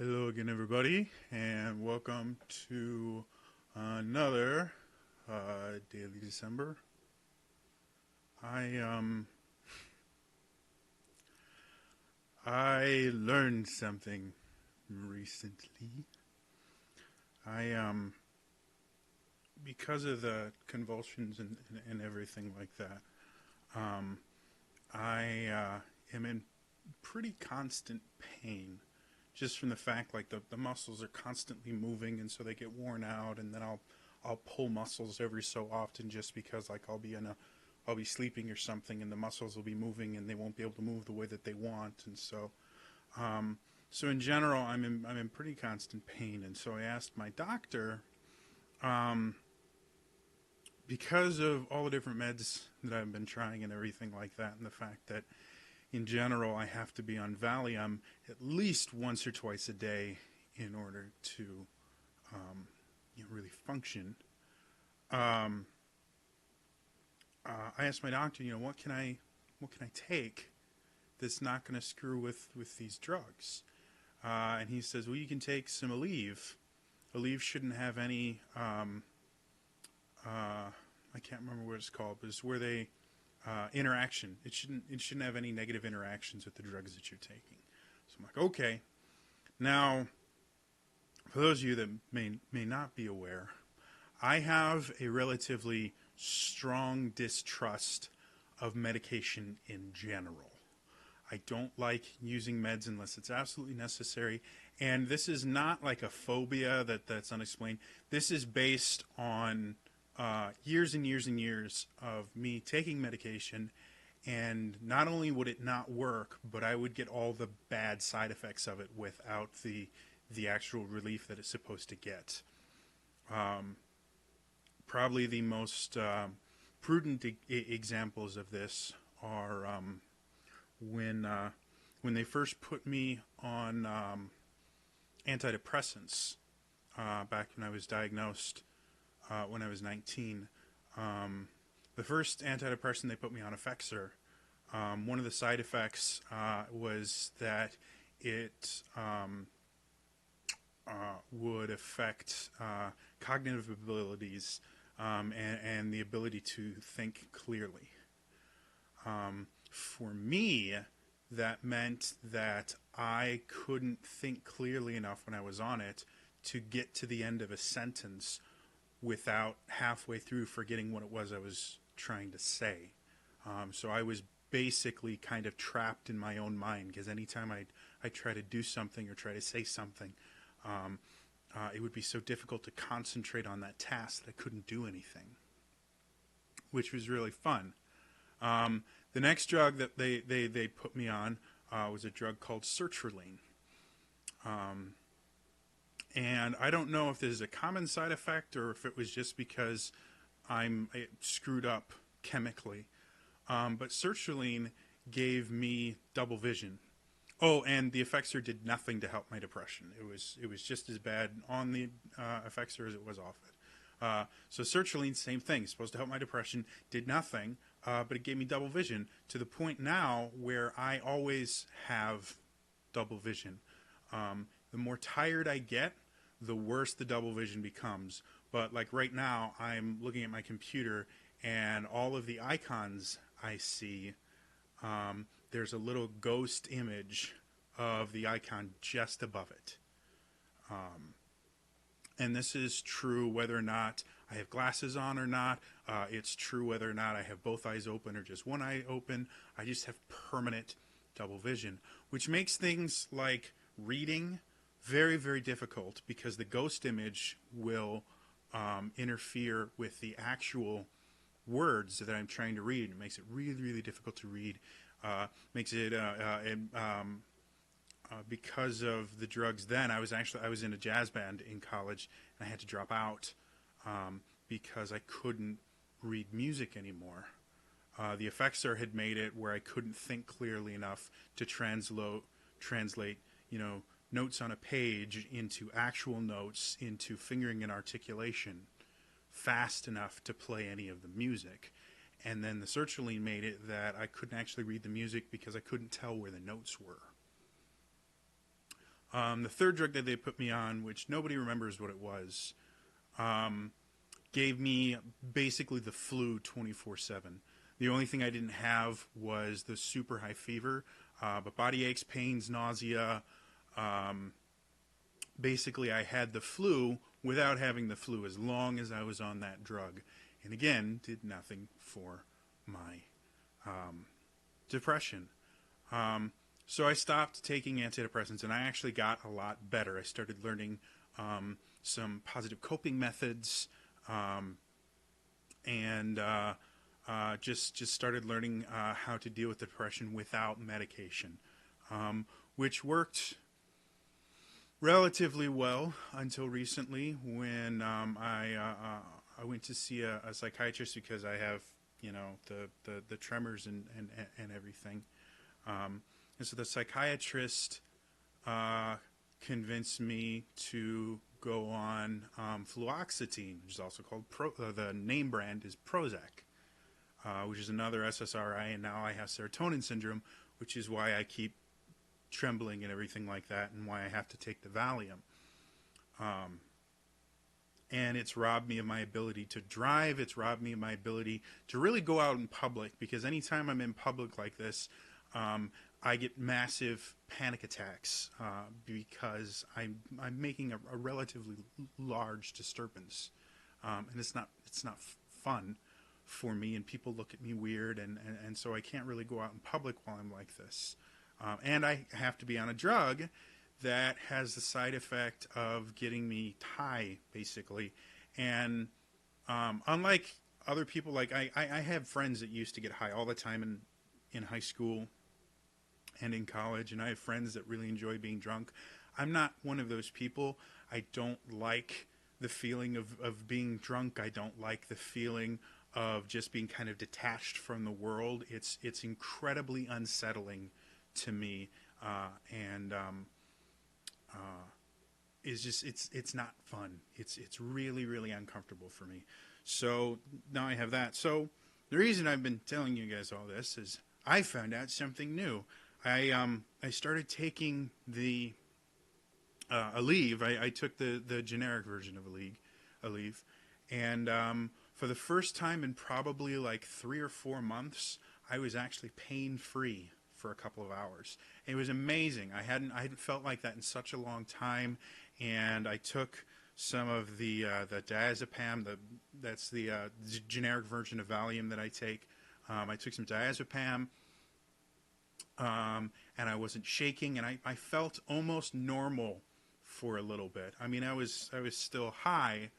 Hello again, everybody, and welcome to another Daily December. I I learned something recently. I because of the convulsions and everything like that. Um, I am in pretty constant pain just from the fact like the muscles are constantly moving and so they get worn out, and then I'll pull muscles every so often just because like I'll be sleeping or something and the muscles will be moving and they won't be able to move the way that they want. And um, so in general I'm in pretty constant pain. And so I asked my doctor, um, because of all the different meds that I've been trying and everything like that, and the fact that in general I have to be on Valium at least once or twice a day in order to really function. Um, I asked my doctor, what can I take that's not going to screw with these drugs? And he says, well, you can take some Aleve. Aleve shouldn't have any. I can't remember what it's called, but it's where they interaction. It shouldn't have any negative interactions with the drugs that you're taking. So I'm like, okay. Now, for those of you that may not be aware, I have a relatively strong distrust of medication in general. I don't like using meds unless it's absolutely necessary. And this is not like a phobia that's unexplained. This is based on years and years and years of me taking medication, and not only would it not work, but I would get all the bad side effects of it without the actual relief that it's supposed to get. Um, Probably the most prudent examples of this are when uh, when they first put me on antidepressants back when I was diagnosed when I was 19. Um, the first antidepressant they put me on, Effexor, one of the side effects was that it would affect cognitive abilities, and the ability to think clearly. For me, that meant that I couldn't think clearly enough when I was on it to get to the end of a sentence without halfway through forgetting what it was I was trying to say. So I was basically kind of trapped in my own mind, because anytime I try to do something or try to say something, um, it would be so difficult to concentrate on that task that I couldn't do anything, which was really fun. The next drug that they put me on was a drug called sertraline. Um, and I don't know if this is a common side effect or if it was just because I'm screwed up chemically. But sertraline gave me double vision. Oh, and the Effexor did nothing to help my depression. It was just as bad on the Effexor as it was off it. So sertraline, same thing, supposed to help my depression, did nothing, but it gave me double vision to the point now where I always have double vision. The more tired I get, the worse the double vision becomes. But like right now, I'm looking at my computer, and all of the icons I see, there's a little ghost image of the icon just above it. Um, and this is true whether or not I have glasses on or not. It's true whether or not I have both eyes open or just one eye open. I just have permanent double vision, which makes things like reading very, very difficult, because the ghost image will interfere with the actual words that I'm trying to read. It makes it really, really difficult to read. Makes it because of the drugs. Then I was in a jazz band in college, and I had to drop out because I couldn't read music anymore. The Effexor had made it where I couldn't think clearly enough to translate, notes on a page into actual notes, into fingering and articulation fast enough to play any of the music. And then the sertraline made it that I couldn't actually read the music because I couldn't tell where the notes were. The third drug that they put me on, which nobody remembers what it was, um, gave me basically the flu 24/7. The only thing I didn't have was the super high fever, but body aches, pains, nausea. Um, Basically, I had the flu without having the flu as long as I was on that drug. And again, did nothing for my um, depression. Um, so I stopped taking antidepressants, and I actually got a lot better. I started learning some positive coping methods, um, and just started learning how to deal with depression without medication, which worked relatively well until recently when I went to see a psychiatrist because I have the tremors and everything. And so the psychiatrist uh, convinced me to go on fluoxetine, which is also called the name brand is Prozac, which is another SSRI, and now I have serotonin syndrome, which is why I keep trembling and everything like that, and why I have to take the Valium. Um, and it's robbed me of my ability to drive. It's robbed me of my ability to really go out in public, because anytime I'm in public like this, I get massive panic attacks because I'm making a relatively large disturbance, and it's not fun for me, and people look at me weird, and so I can't really go out in public while I'm like this. And I have to be on a drug that has the side effect of getting me high, basically. And unlike other people, like I have friends that used to get high all the time in high school and in college, and I have friends that really enjoy being drunk. I'm not one of those people. I don't like the feeling of being drunk. I don't like the feeling of just being kind of detached from the world. It's incredibly unsettling to me, and is just it's not fun. It's really really uncomfortable for me. So now I have that. So the reason I've been telling you guys all this is I found out something new. I started taking the Aleve. I took the generic version of Aleve, and for the first time in probably like 3 or 4 months, I was actually pain free for a couple of hours. It was amazing. I hadn't felt like that in such a long time, and I took some of the diazepam. That's the generic version of Valium that I take. I took some diazepam, and I wasn't shaking, and I felt almost normal for a little bit. I mean, I was still high,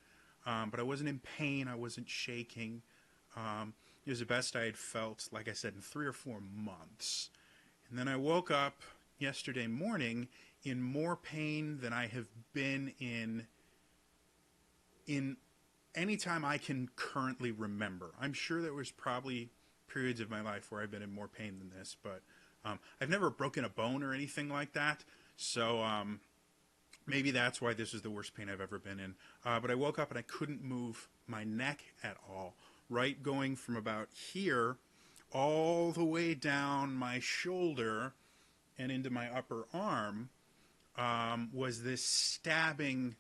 but I wasn't in pain. I wasn't shaking. It was the best I had felt, like I said, in 3 or 4 months. And then I woke up yesterday morning in more pain than I have been in any time I can currently remember. I'm sure there was probably periods of my life where I've been in more pain than this, but I've never broken a bone or anything like that. So maybe that's why this is the worst pain I've ever been in. But I woke up and I couldn't move my neck at all. Right, going from about here all the way down my shoulder and into my upper arm was this stabbing,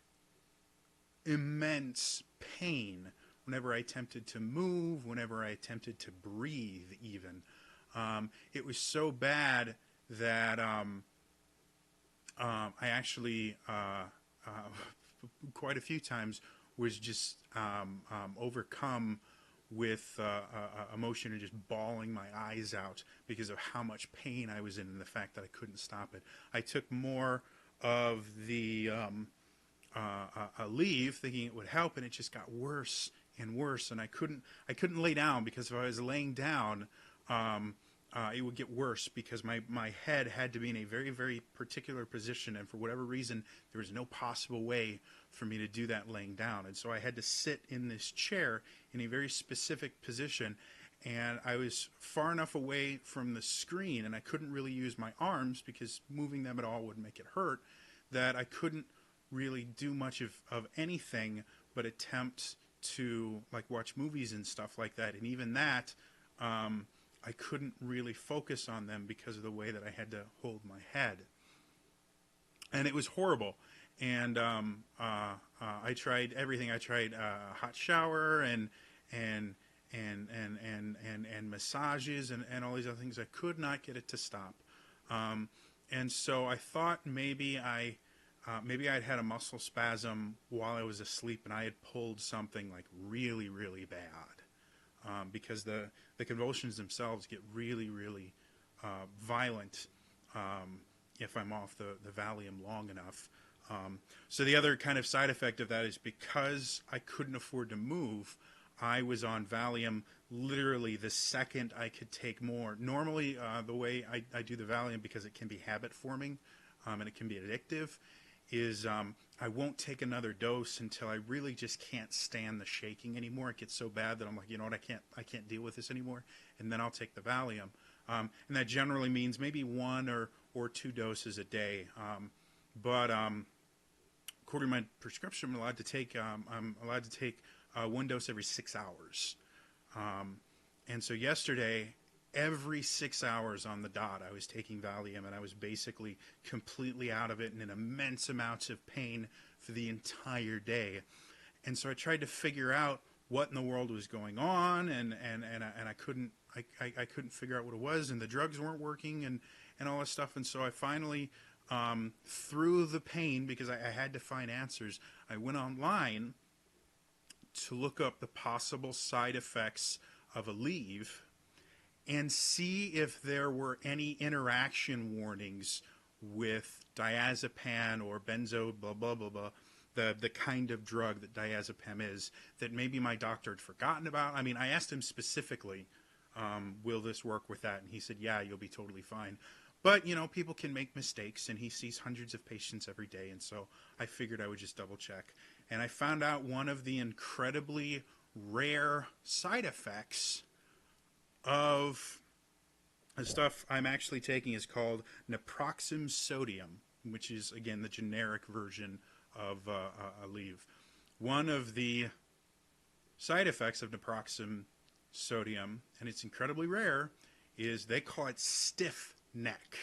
immense pain whenever I attempted to move, whenever I attempted to breathe even. It was so bad that I actually quite a few times was just overcome with emotion and just bawling my eyes out because of how much pain I was in and the fact that I couldn't stop it. I took more of the Aleve thinking it would help, and it just got worse and worse, and I couldn't lay down, because if I was laying down, it would get worse, because my head had to be in a very, very particular position, and for whatever reason, there was no possible way for me to do that laying down. And so I had to sit in this chair in a very specific position, and I was far enough away from the screen, and I couldn't really use my arms because moving them at all would make it hurt, that I couldn't really do much of anything but attempt to like watch movies and stuff like that. And even that, I couldn't really focus on them because of the way that I had to hold my head. and it was horrible. And I tried everything. I tried hot shower and and massages and all these other things. I could not get it to stop. And so I thought maybe I'd had a muscle spasm while I was asleep, and I had pulled something like really, really bad, because the convulsions themselves get really, really violent if I'm off the Valium long enough. So the other kind of side effect of that is because I couldn't afford to move, I was on Valium literally the second I could take more. Normally, the way I do the Valium, because it can be habit forming and it can be addictive, is I won't take another dose until I really just can't stand the shaking anymore. It gets so bad that I'm like, you know what, I can't deal with this anymore, and then I'll take the Valium. And that generally means maybe one or two doses a day. But according to my prescription, I'm allowed to take one dose every 6 hours. And so yesterday, every 6 hours on the dot, I was taking Valium, and I was basically completely out of it and in immense amounts of pain for the entire day. And so I tried to figure out what in the world was going on, and I couldn't figure out what it was, and the drugs weren't working, and all this stuff. And so I finally, through the pain, because I had to find answers, I went online to look up the possible side effects of Aleve and see if there were any interaction warnings with diazepam or benzo blah blah blah blah, the kind of drug that diazepam is, that maybe my doctor had forgotten about. I mean, I asked him specifically, will this work with that? And he said, yeah, you'll be totally fine. But, you know, people can make mistakes, and he sees hundreds of patients every day, and so I figured I would just double check. And I found out one of the incredibly rare side effects of the stuff I'm actually taking is called naproxen sodium, which is, again, the generic version of Aleve. One of the side effects of naproxen sodium, and it's incredibly rare, is they call it stiff neck.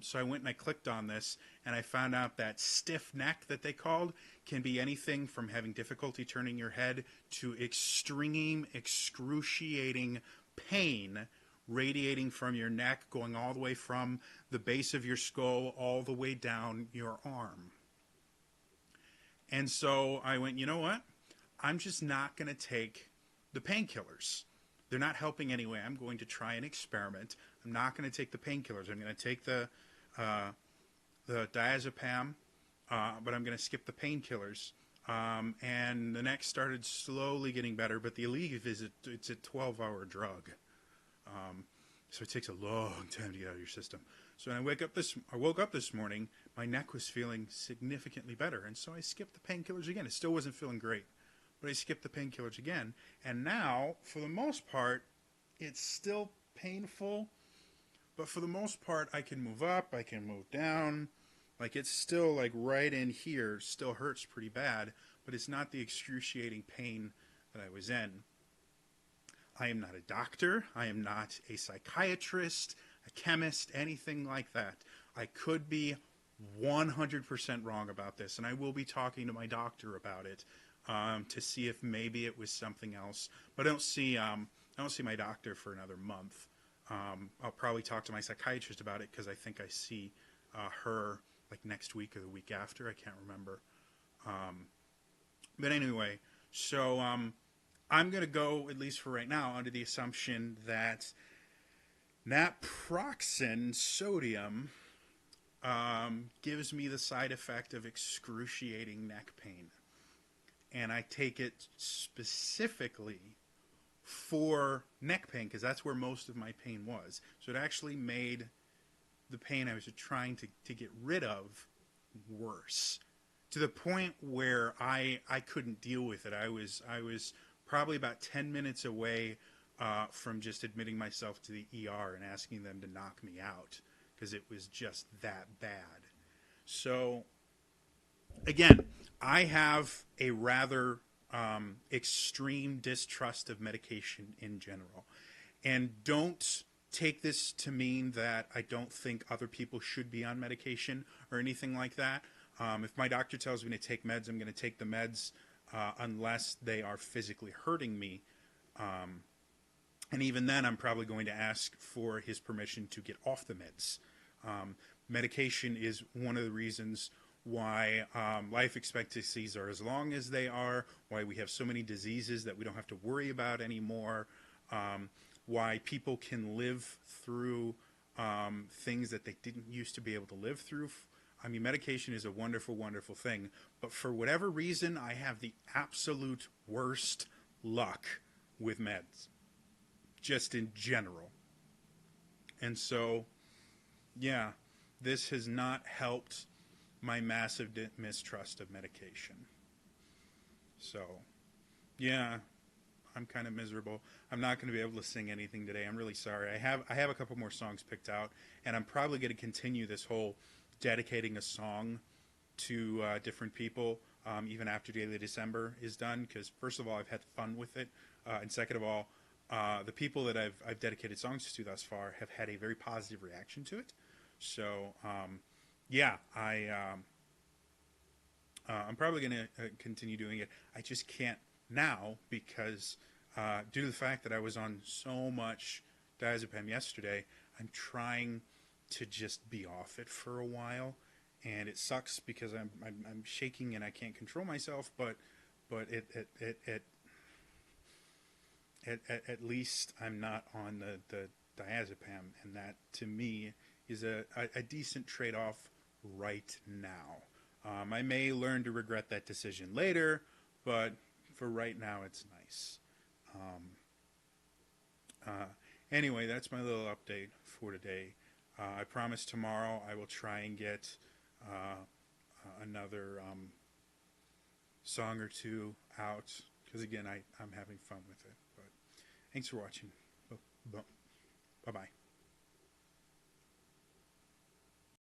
So I went and I clicked on this, and I found out that stiff neck that they called can be anything from having difficulty turning your head to extreme, excruciating pain radiating from your neck, going all the way from the base of your skull all the way down your arm. And so I went, you know what? I'm just not going to take the painkillers. They're not helping anyway. I'm going to try an experiment. I'm not going to take the painkillers. I'm going to take the diazepam, but I'm going to skip the painkillers. And the neck started slowly getting better, but the Aleve it's a 12-hour drug. So it takes a long time to get out of your system. So when I woke up this morning, my neck was feeling significantly better, and so I skipped the painkillers again. It still wasn't feeling great, but I skipped the painkillers again. And now, for the most part, it's still painful, but for the most part, I can move up, I can move down. Like, it's still, like, right in here, still hurts pretty bad, but it's not the excruciating pain that I was in. I am not a doctor. I am not a psychiatrist, a chemist, anything like that. I could be 100% wrong about this, and I will be talking to my doctor about it to see if maybe it was something else. But I don't see my doctor for another month. I'll probably talk to my psychiatrist about it because I think I see her like next week or the week after. I can't remember. But anyway, so I'm going to go, at least for right now, under the assumption that naproxen sodium gives me the side effect of excruciating neck pain. And I take it specifically for neck pain because that's where most of my pain was. So it actually made the pain I was trying to get rid of worse, to the point where I couldn't deal with it. I was probably about 10 minutes away from just admitting myself to the ER and asking them to knock me out because it was just that bad. So again, I have a rather extreme distrust of medication in general, and don't take this to mean that I don't think other people should be on medication or anything like that. If my doctor tells me to take meds, I'm going to take the meds unless they are physically hurting me. And even then, I'm probably going to ask for his permission to get off the meds. Medication is one of the reasons why life expectancies are as long as they are, why we have so many diseases that we don't have to worry about anymore, why people can live through things that they didn't used to be able to live through. I mean, medication is a wonderful, wonderful thing, but for whatever reason, I have the absolute worst luck with meds, just in general. And so, yeah, this has not helped my massive mistrust of medication. So, yeah, I'm kind of miserable. I'm not going to be able to sing anything today. I'm really sorry. I have a couple more songs picked out, and I'm probably going to continue this whole dedicating a song to different people even after Daily December is done, because first of all, I've had fun with it, and second of all, the people that I've dedicated songs to thus far have had a very positive reaction to it. So, yeah, I'm probably going to continue doing it. I just can't now because due to the fact that I was on so much diazepam yesterday, I'm trying to just be off it for a while, and it sucks because I'm shaking and I can't control myself. But at least I'm not on the diazepam, and that to me is a decent trade-off right now. I may learn to regret that decision later, but for right now, it's nice. Anyway, that's my little update for today. I promise tomorrow I will try and get another song or two out, because again, I'm having fun with it. But thanks for watching.